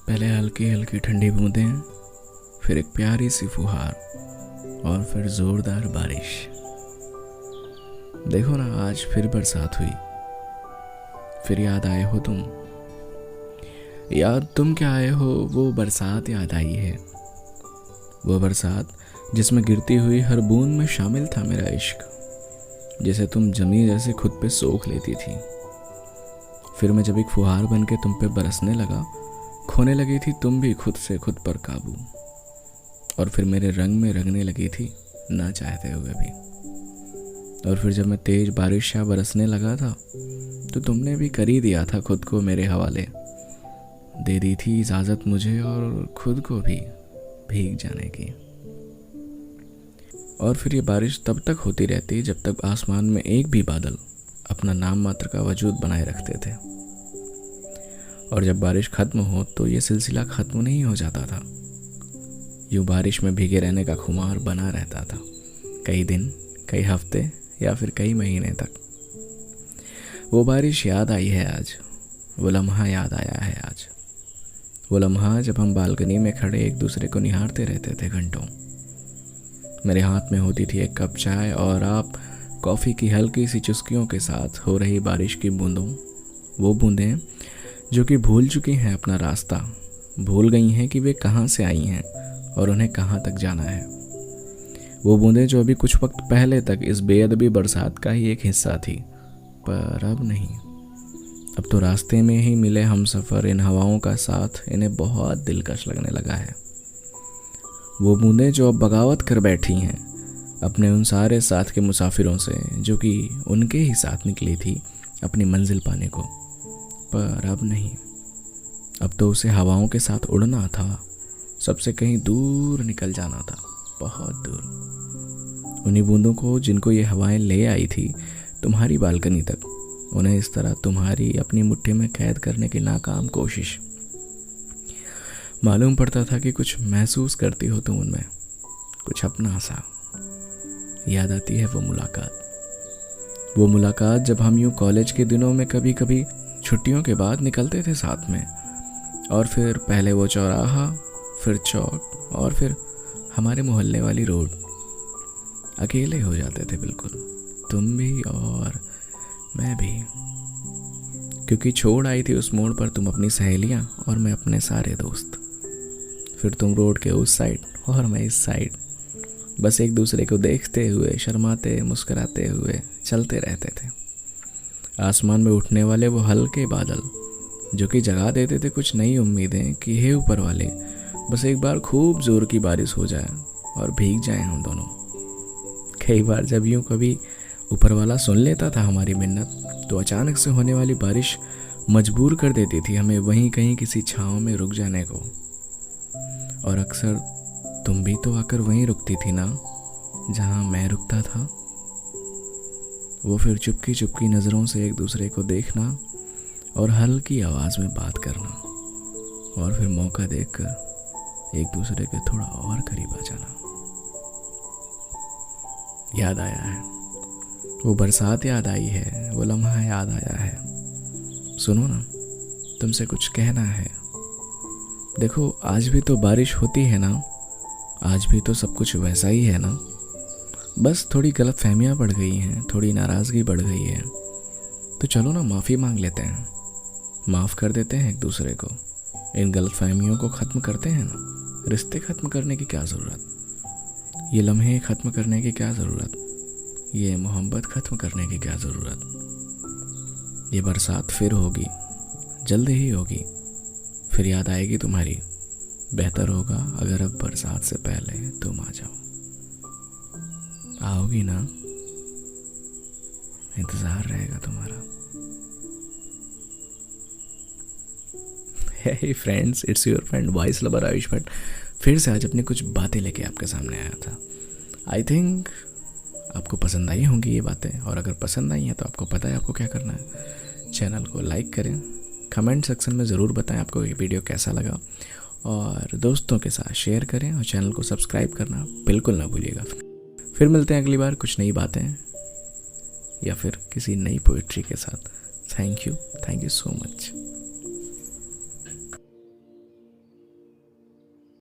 पहले हल्की हल्की ठंडी बूंदें, फिर एक प्यारी सी फुहार और फिर जोरदार बारिश। देखो ना, आज फिर बरसात हुई, फिर याद आए हो तुम। याद तुम क्या आए हो, वो बरसात याद आई है। वो बरसात जिसमें गिरती हुई हर बूंद में शामिल था मेरा इश्क, जिसे तुम जमी जैसे खुद पे सोख लेती थी। फिर मैं जब एक फुहार बन के तुम पे बरसने लगा, खोने लगी थी तुम भी खुद से खुद पर काबू, और फिर मेरे रंग में रंगने लगी थी ना चाहते हुए भी। और फिर जब मैं तेज बारिश या बरसने लगा था, तो तुमने भी कर ही दिया था खुद को मेरे हवाले, दे दी थी इजाज़त मुझे और खुद को भी भीग जाने की। और फिर ये बारिश तब तक होती रहती जब तक आसमान में एक भी बादल अपना नाम मात्र का वजूद बनाए रखते थे। और जब बारिश खत्म हो तो ये सिलसिला खत्म नहीं हो जाता था, यूँ बारिश में भीगे रहने का खुमार बना रहता था, कई दिन, कई हफ्ते या फिर कई महीने तक। वो बारिश याद आई है आज, वो लम्हा याद आया है आज, वो लम्हा जब हम बालकनी में खड़े एक दूसरे को निहारते रहते थे घंटों। मेरे हाथ में होती थी एक कप चाय और आप कॉफ़ी की हल्की सी चुस्कियों के साथ हो रही बारिश की बूंदों, वो बूंदें जो कि भूल चुकी हैं अपना रास्ता, भूल गई हैं कि वे कहाँ से आई हैं और उन्हें कहाँ तक जाना है। वो बूंदें जो अभी कुछ वक्त पहले तक इस बेअदबी बरसात का ही एक हिस्सा थी, पर अब नहीं। अब तो रास्ते में ही मिले हम सफ़र इन हवाओं का साथ इन्हें बहुत दिलकश लगने लगा है। वो बूंदें जो अब बगावत कर बैठी हैं अपने उन सारे साथ के मुसाफिरों से जो कि उनके ही साथ निकली थी अपनी मंजिल पाने को, पर अब नहीं। अब तो उसे हवाओं के साथ उड़ना था, सबसे कहीं दूर निकल जाना था, बहुत दूर। उन्हीं बूंदों को जिनको ये हवाएं ले आई थी तुम्हारी बालकनी तक, उन्हें इस तरह तुम्हारी अपनी मुट्ठी में कैद करने की नाकाम कोशिश। मालूम पड़ता था कि कुछ महसूस करती हो तुम उनमें, कुछ अपना सा। याद आती है वो मुलाकात जब हम यूं कॉलेज के दिनों में कभी कभी छुट्टियों के बाद निकलते थे साथ में, और फिर पहले वो चौराहा, फिर चौक और फिर हमारे मोहल्ले वाली रोड। अकेले हो जाते थे बिल्कुल, तुम भी और मैं भी, क्योंकि छोड़ आई थी उस मोड़ पर तुम अपनी सहेलियां और मैं अपने सारे दोस्त। फिर तुम रोड के उस साइड और मैं इस साइड, बस एक दूसरे को देखते हुए, शर्माते मुस्कुराते हुए चलते रहते थे। आसमान में उठने वाले वो हल्के बादल जो कि जगा देते थे कुछ नई उम्मीदें कि हे ऊपर वाले, बस एक बार खूब जोर की बारिश हो जाए और भीग जाएं हम दोनों। कई बार जब यूं कभी ऊपर वाला सुन लेता था हमारी मिन्नत, तो अचानक से होने वाली बारिश मजबूर कर देती थी हमें वहीं कहीं किसी छांव में रुक जाने को। और अक्सर तुम भी तो आकर वहीं रुकती थी ना, जहां मैं रुकता था। वो फिर चुपकी चुपकी नज़रों से एक दूसरे को देखना और हल्की आवाज़ में बात करना, और फिर मौका देखकर एक दूसरे के थोड़ा और करीब आ जाना। याद आया है, वो बरसात याद आई है, वो लम्हा याद आया है। सुनो ना, तुमसे कुछ कहना है। देखो, आज भी तो बारिश होती है ना, आज भी तो सब कुछ वैसा ही है ना, बस थोड़ी गलतफहमियां बढ़ गई हैं, थोड़ी नाराज़गी बढ़ गई है। तो चलो ना, माफ़ी मांग लेते हैं, माफ़ कर देते हैं एक दूसरे को, इन गलतफहमियों को ख़त्म करते हैं ना। रिश्ते ख़त्म करने की क्या ज़रूरत, ये लम्हे ख़त्म करने की क्या ज़रूरत, ये मोहब्बत ख़त्म करने की क्या ज़रूरत। ये बरसात फिर होगी, जल्द ही होगी, फिर याद आएगी तुम्हारी। बेहतर होगा अगर अब बरसात से पहले तुम आ जाओ। आओगी ना, इंतज़ार रहेगा तुम्हारा। Hey friends, it's your friend voice lover Ayush Bhatt, फिर से आज अपनी कुछ बातें लेके आपके सामने आया था। आई थिंक आपको पसंद आई होंगी ये बातें, और अगर पसंद आई हैं तो आपको पता है आपको क्या करना है। चैनल को लाइक करें, कमेंट सेक्शन में ज़रूर बताएं आपको ये वीडियो कैसा लगा, और दोस्तों के साथ शेयर करें, और चैनल को सब्सक्राइब करना बिल्कुल ना भूलिएगा। फिर मिलते हैं अगली बार कुछ नई बातें या फिर किसी नई पोइट्री के साथ। Thank you so much.